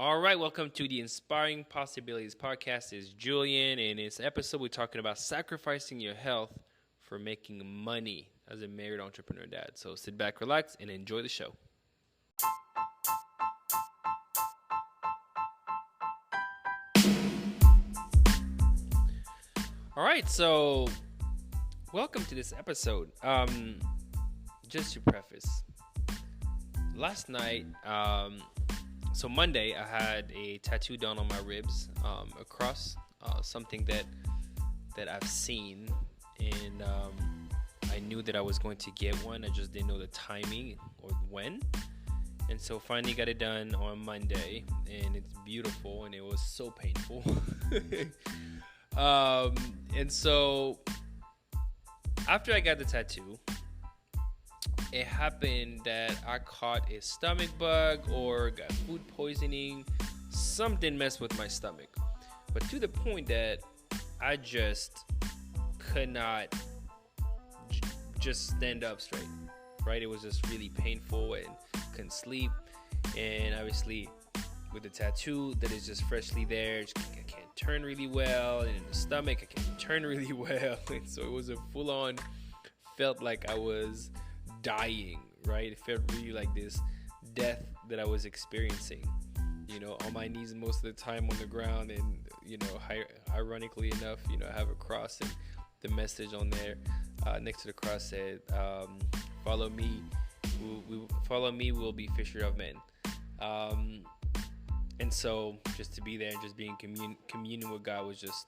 All right, welcome to the Inspiring Possibilities podcast. It's Julien, and in this episode, we're talking about sacrificing your health for making money as a married entrepreneur dad. So sit back, relax, and enjoy the show. All right, so welcome to this episode. Just to preface, last night, so Monday, I had a tattoo done on my ribs, across something that I've seen, and I knew that I was going to get one. I just didn't know the timing or when, and so finally got it done on Monday, and it's beautiful, and it was so painful. And so after I got the tattoo, it happened that I caught a stomach bug or got food poisoning. Something messed with my stomach, but to the point that I just could not just stand up straight, right? It was just really painful and couldn't sleep. And obviously with the tattoo that is just freshly there, I can't turn really well. And in the stomach, I can't turn really well. And so it was a full-on, felt like I was dying, right? It felt really like this death that I was experiencing, on my knees most of the time on the ground. And, ironically enough, I have a cross, and the message on there next to the cross said, follow me, we'll be fisher of men. And so just to be there and just being communing with God was just,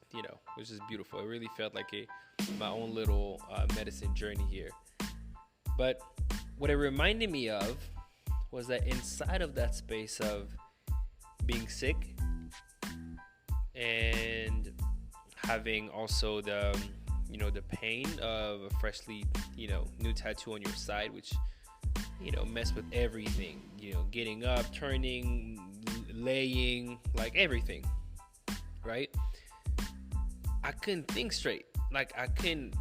was just beautiful. It really felt like my own little medicine journey here. But what it reminded me of was that inside of that space of being sick and having also the pain of a freshly, new tattoo on your side, which, mess with everything, getting up, turning, laying, like everything, right? I couldn't think straight. Like I couldn't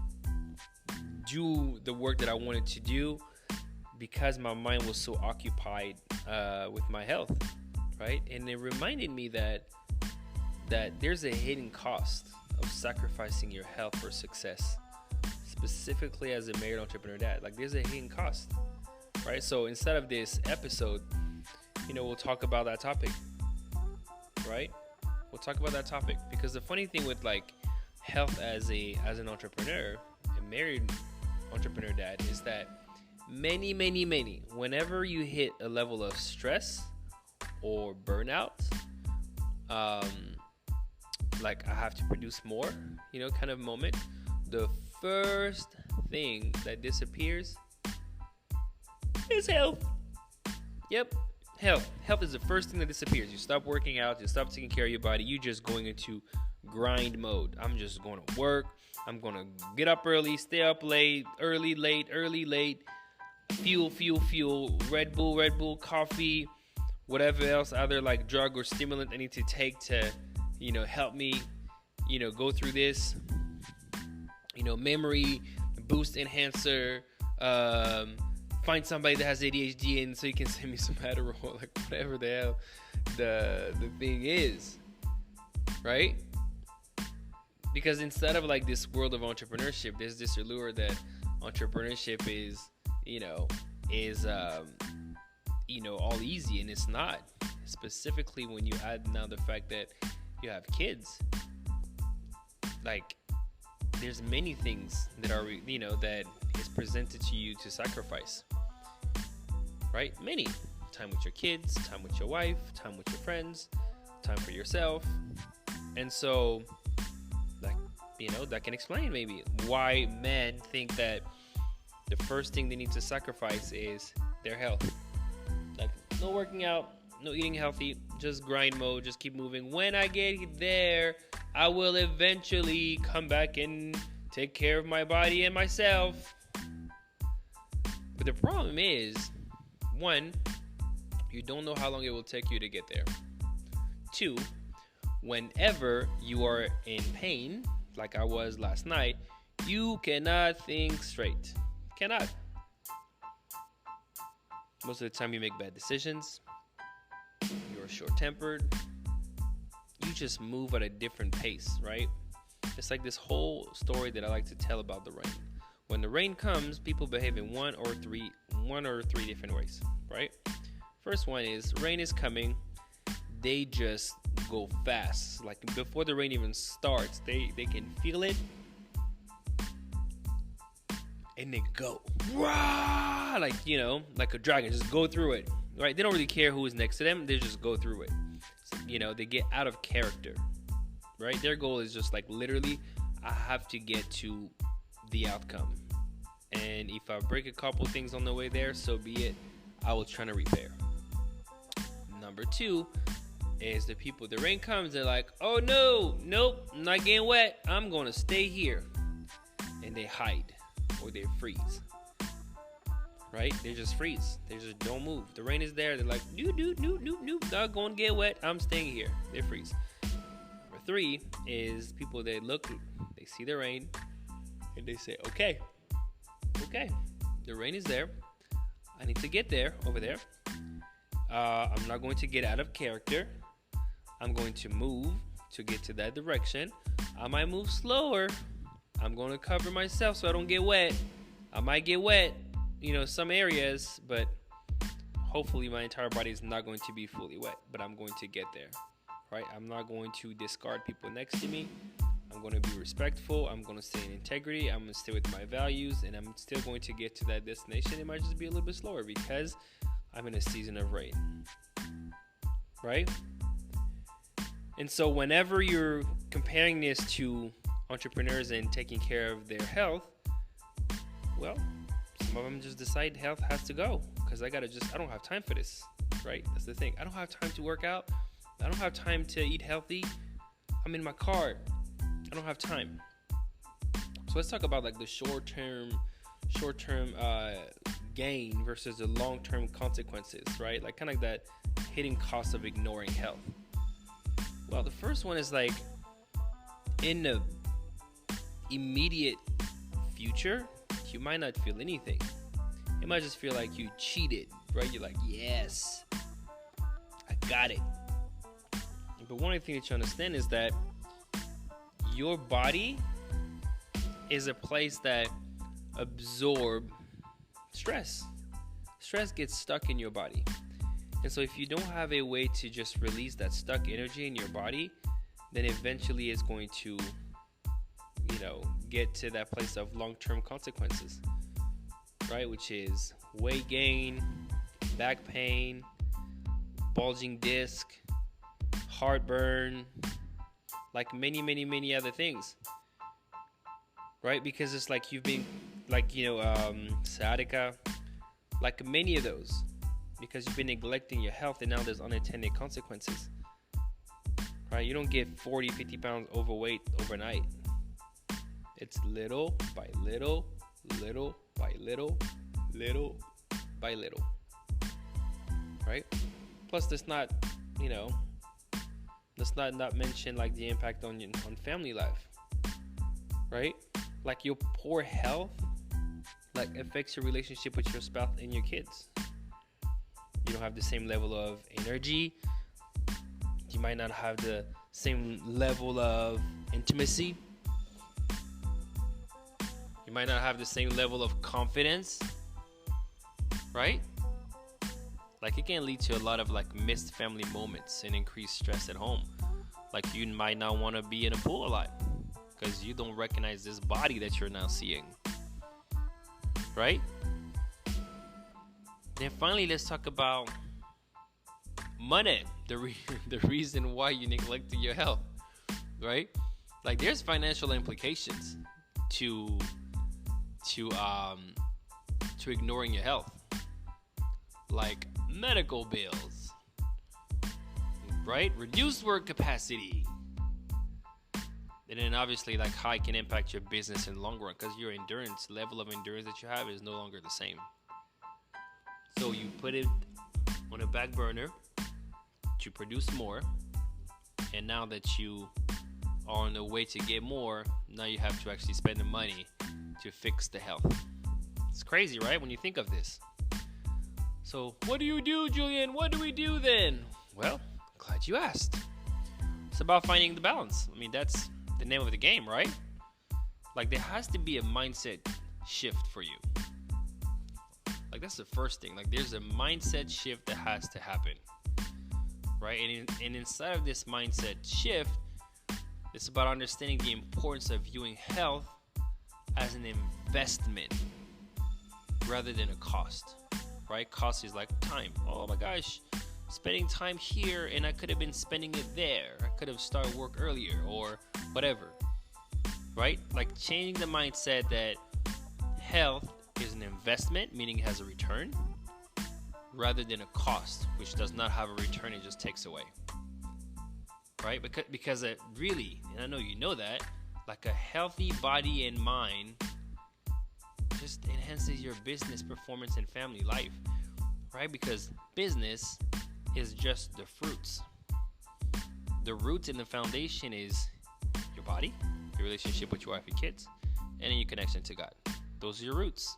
do the work that I wanted to do because my mind was so occupied with my health, right? And it reminded me that there's a hidden cost of sacrificing your health for success, specifically as a married entrepreneur dad. Like there's a hidden cost, right? So instead of this episode, we'll talk about that topic, right? We'll talk about that topic because the funny thing with like health as an entrepreneur, a married entrepreneur dad, is that many, whenever you hit a level of stress or burnout, like I have to produce more, kind of moment, the first thing that disappears is health. Yep. Health is the first thing that disappears. You stop working out, you stop taking care of your body, you're just going into grind mode. I'm just going to work. I'm going to get up early, stay up late, early, late, fuel, Red Bull, coffee, whatever else, other like drug or stimulant I need to take to, help me, go through this, memory, boost enhancer, find somebody that has ADHD and so you can send me some Adderall, like whatever the hell the thing is, right? Because instead of like this world of entrepreneurship, there's this allure that entrepreneurship is all easy, and it's not. Specifically when you add now the fact that you have kids, like there's many things that are that is presented to you to sacrifice, right? Many. Time with your kids, time with your wife, time with your friends, time for yourself. And so that can explain maybe why men think that the first thing they need to sacrifice is their health. Like no working out, no eating healthy, just grind mode, just keep moving. When I get there, I will eventually come back and take care of my body and myself. But the problem is, one, you don't know how long it will take you to get there. Two, whenever you are in pain, like I was last night, you cannot think straight. Cannot. Most of the time you make bad decisions. You're short-tempered. You just move at a different pace, right? It's like this whole story that I like to tell about the rain. When the rain comes, people behave in one or three different ways, right? First one is rain is coming. They just go fast. Like before the rain even starts, they can feel it. And they go. Rah! Like, like a dragon, just go through it. Right? They don't really care who is next to them. They just go through it. So, they get out of character. Right? Their goal is just like literally, I have to get to the outcome. And if I break a couple things on the way there, so be it. I will try to repair. Number two is the people, the rain comes, they're like, oh no, nope, I'm not getting wet. I'm going to stay here. And they hide or they freeze. Right? They just freeze. They just don't move. The rain is there. They're like, nope, not going to get wet. I'm staying here. They freeze. Number three is people that look, they see the rain and they say, okay, the rain is there. I need to get there, over there. I'm not going to get out of character. I'm going to move to get to that direction. I might move slower. I'm going to cover myself so I don't get wet. I might get wet, some areas, but hopefully my entire body is not going to be fully wet, but I'm going to get there, right? I'm not going to discard people next to me. I'm going to be respectful. I'm going to stay in integrity. I'm going to stay with my values, and I'm still going to get to that destination. It might just be a little bit slower because I'm in a season of rain, right? And so whenever you're comparing this to entrepreneurs and taking care of their health, well, some of them just decide health has to go because I don't have time for this, right? That's the thing. I don't have time to work out. I don't have time to eat healthy. I'm in my car. I don't have time. So let's talk about like the short-term gain versus the long-term consequences, right? Like kind of like that hidden cost of ignoring health. Well, the first one is like in the immediate future, you might not feel anything. It might just feel like you cheated, right? You're like, yes, I got it. But one of the things that you understand is that your body is a place that absorbs stress. Stress gets stuck in your body. And so if you don't have a way to just release that stuck energy in your body, then eventually it's going to, get to that place of long-term consequences, right? Which is weight gain, back pain, bulging disc, heartburn, like many other things, right? Because it's like you've been, sciatica, like many of those, because you've been neglecting your health and now there's unintended consequences, right? You don't get 40, 50 pounds overweight overnight. It's little by little, little by little, little by little, right? Plus, let's not mention like the impact on family life, right? Like your poor health, like affects your relationship with your spouse and your kids. You don't have the same level of energy. You might not have the same level of intimacy. You might not have the same level of confidence, right? Like it can lead to a lot of like missed family moments and increased stress at home. Like you might not want to be in a pool a lot because you don't recognize this body that you're now seeing, right? Then finally, let's talk about money, the reason why you neglected your health, right? Like there's financial implications to ignoring your health, like medical bills, right? Reduced work capacity. And then obviously like how it can impact your business in the long run because your level of endurance that you have is no longer the same. So you put it on a back burner to produce more, and now that you are on the way to get more, now you have to actually spend the money to fix the health. It's crazy, right? When you think of this. So what do you do, Julien? What do we do then? Well, glad you asked. It's about finding the balance. I mean, that's the name of the game, right? Like, there has to be a mindset shift for you. Like, that's the first thing. Like, there's a mindset shift that has to happen, right? And inside of this mindset shift, it's about understanding the importance of viewing health as an investment rather than a cost, right? Cost is like time. Oh my gosh, spending time here and I could have been spending it there. I could have started work earlier or whatever, right? Like, changing the mindset that health is an investment, meaning it has a return, rather than a cost, which does not have a return, it just takes away, right? Because it really, and I know you know that, like, a healthy body and mind just enhances your business performance and family life, right? Because business is just the fruits. The roots and the foundation is your body, your relationship with your wife and kids, and then your connection to God. Those are your roots,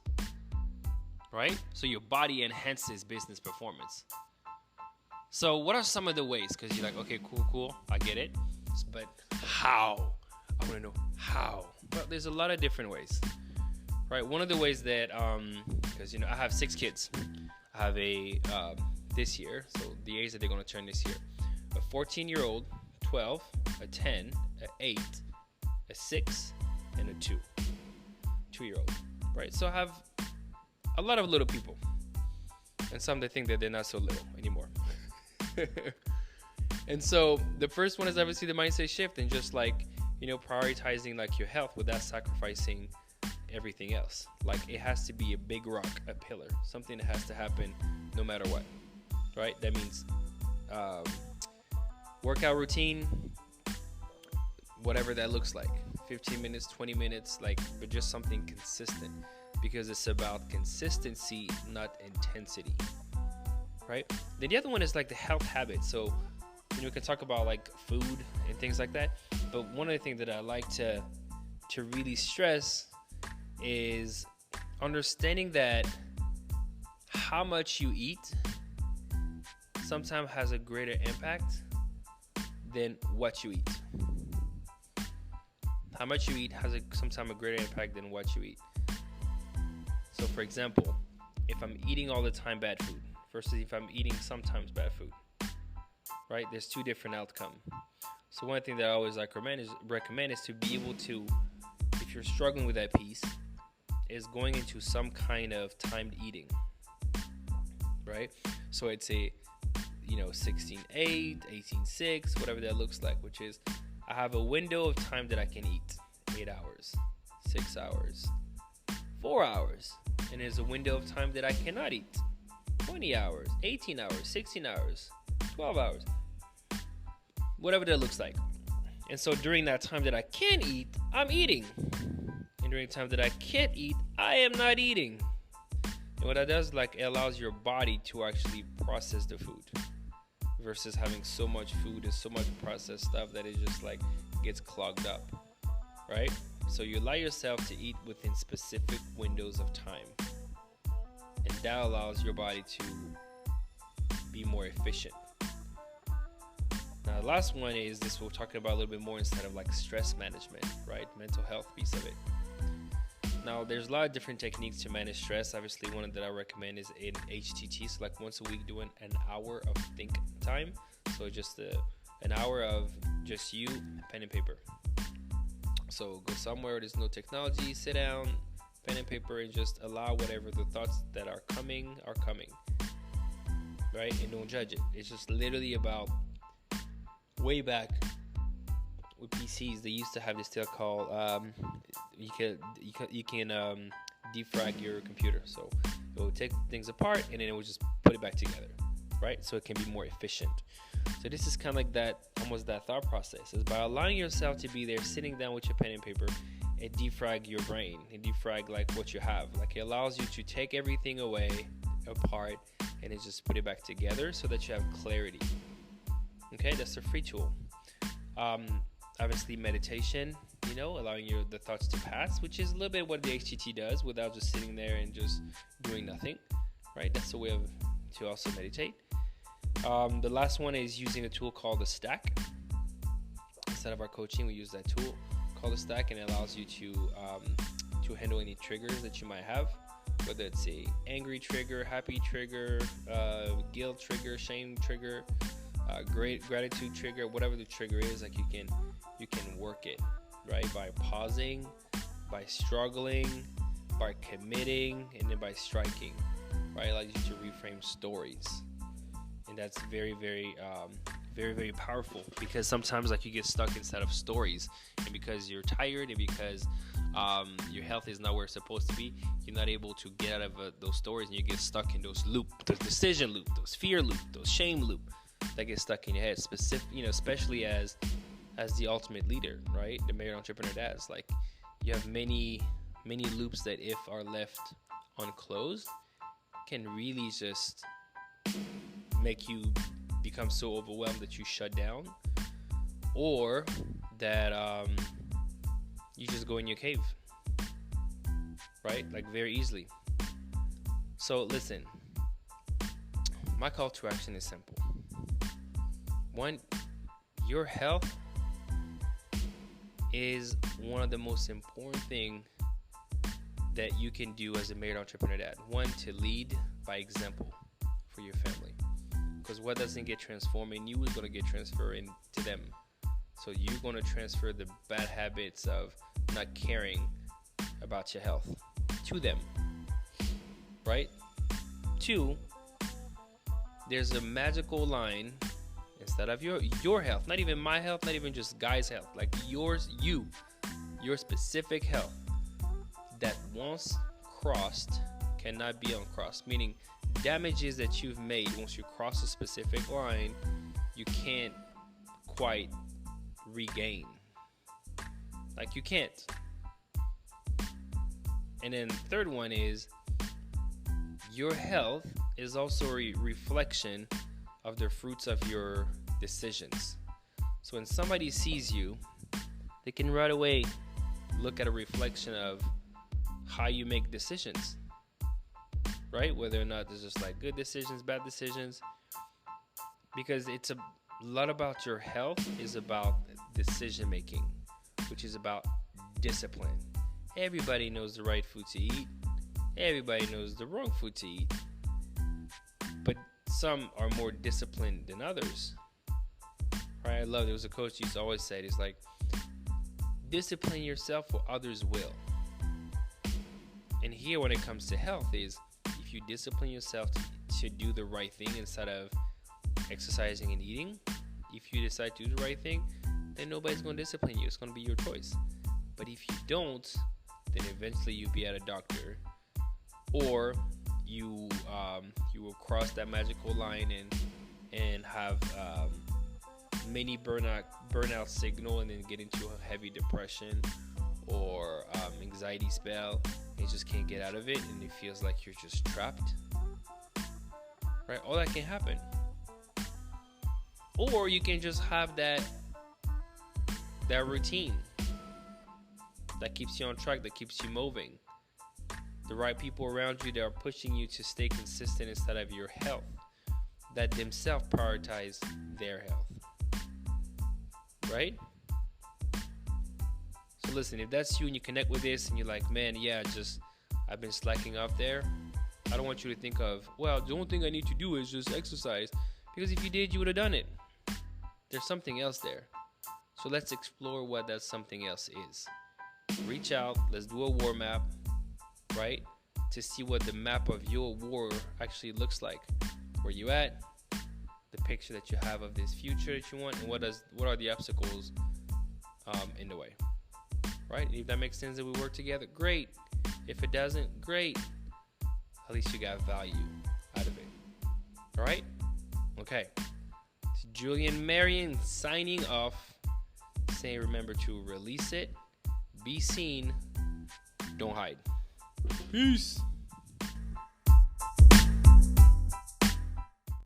right? So your body enhances business performance. So what are some of the ways? Because you're like, okay, cool, I get it. But how? I want to know how. Well, there's a lot of different ways, right? One of the ways that, because, I have 6 kids. I have this year, so the age that they're going to turn this year, a 14-year-old, 12, a 10, a 8, a 6, and a 2-year-old. Right, so I have a lot of little people, and some they think that they're not so little anymore. And so the first one is obviously the mindset shift, and just like, prioritizing like your health without sacrificing everything else. Like, it has to be a big rock, a pillar, something that has to happen no matter what. Right, that means workout routine, whatever that looks like. 15 minutes, 20 minutes, but just something consistent, because it's about consistency, not intensity, right? Then the other one is like the health habits. So, we can talk about like food and things like that, but one of the things that I like to really stress is understanding that how much you eat sometimes has a greater impact than what you eat. How much you eat has sometimes a greater impact than what you eat. So, for example, if I'm eating all the time bad food versus if I'm eating sometimes bad food, right? There's 2 different outcomes. So one thing that I always recommend is to be able to, if you're struggling with that piece, is going into some kind of timed eating, right? So it's a 16-8, 18-6, whatever that looks like, which is I have a window of time that I can eat, 8 hours, 6 hours, 4 hours. And there's a window of time that I cannot eat, 20 hours, 18 hours, 16 hours, 12 hours, whatever that looks like. And so during that time that I can eat, I'm eating. And during the time that I can't eat, I am not eating. And what that does, it allows your body to actually process the food, versus having so much food and so much processed stuff that it just gets clogged up, right? So you allow yourself to eat within specific windows of time, and that allows your body to be more efficient. Now, the last one is this we're talking about a little bit more instead of stress management, right? Mental health piece of it. Now, there's a lot of different techniques to manage stress. Obviously, one that I recommend is in HTT. So, once a week, doing an hour of think time. So, just an hour of just you, pen and paper. So, go somewhere where there's no technology, sit down, pen and paper, and just allow whatever the thoughts that are coming, right? And don't judge it. It's just literally about way back with PCs, they used to have this thing called you can defrag your computer. So it will take things apart and then it will just put it back together, right? So it can be more efficient. So this is kind of like that, almost that thought process, is by allowing yourself to be there, sitting down with your pen and paper, and defrag your brain, and defrag what you have. It allows you to take everything away, apart, and then just put it back together so that you have clarity. Okay, that's a free tool. Obviously, meditation, allowing the thoughts to pass, which is a little bit what the HTT does without just sitting there and just doing nothing, right? That's a way to also meditate. The last one is using a tool called the stack. Instead of our coaching, we use that tool called the stack, and it allows you to handle any triggers that you might have, whether it's a angry trigger, happy trigger, guilt trigger, shame trigger, great gratitude trigger, whatever the trigger is. Like you can work it, right, by pausing, by struggling, by committing, and then by striking, right? It allows you to reframe stories, and that's very, very, very, very powerful, because sometimes like you get stuck inside of stories, and because you're tired, and because your health is not where it's supposed to be, you're not able to get out of those stories, and you get stuck in those those decision loop, those fear loop, those shame loop that get stuck in your head. Especially as the ultimate leader, right? The married entrepreneur dads, like you have many loops that, if are left unclosed, can really just make you become so overwhelmed that you shut down, or that you just go in your cave, right? Like very easily. So listen, my call to action is simple. One, your health is one of the most important things that you can do as a married entrepreneur dad. One, to lead by example for your family, because what doesn't get transformed in you is going to get transferred into them. So you're going to transfer the bad habits of not caring about your health to them, right? Two, there's a magical line. Instead of your health, not even my health, not even just Guy's health, like your specific health, that once crossed cannot be uncrossed. Meaning damages that you've made, once you cross a specific line, you can't quite regain. Like you can't. And then the third one is, your health is also a reflection of the fruits of your decisions. So when somebody sees you, they can right away look at a reflection of how you make decisions, right? Whether or not there's just like good decisions, bad decisions, because it's a lot about your health is about decision making, which is about discipline. Everybody knows the right food to eat. Everybody knows the wrong food to eat. But some are more disciplined than others. Right? I love it. There was a coach who used to always say, it's like, discipline yourself or others will. And here, when it comes to health, is if you discipline yourself to do the right thing instead of exercising and eating, if you decide to do the right thing, then nobody's going to discipline you. It's going to be your choice. But if you don't, then eventually you'll be at a doctor, or you will cross that magical line and have many burnout signal, and then get into a heavy depression or anxiety spell, and you just can't get out of it, and it feels like you're just trapped, right? All that can happen. Or you can just have that routine that keeps you on track, that keeps you moving. The right people around you that are pushing you to stay consistent instead of your health, that themselves prioritize their health, right? So listen, if that's you and you connect with this and you're like, man, yeah, I've been slacking off there, I don't want you to think of, well, the only thing I need to do is just exercise, because if you did, you would have done it. There's something else there. So let's explore what that something else is. Reach out, let's do a war map, right? To see what the map of your war actually looks like. Where you at, the picture that you have of this future that you want, and what are the obstacles in the way, right? And if that makes sense that we work together, great. If it doesn't, great. At least you got value out of it. All right? Okay. It's Julien Marion signing off, saying remember to release it, be seen, don't hide. Peace.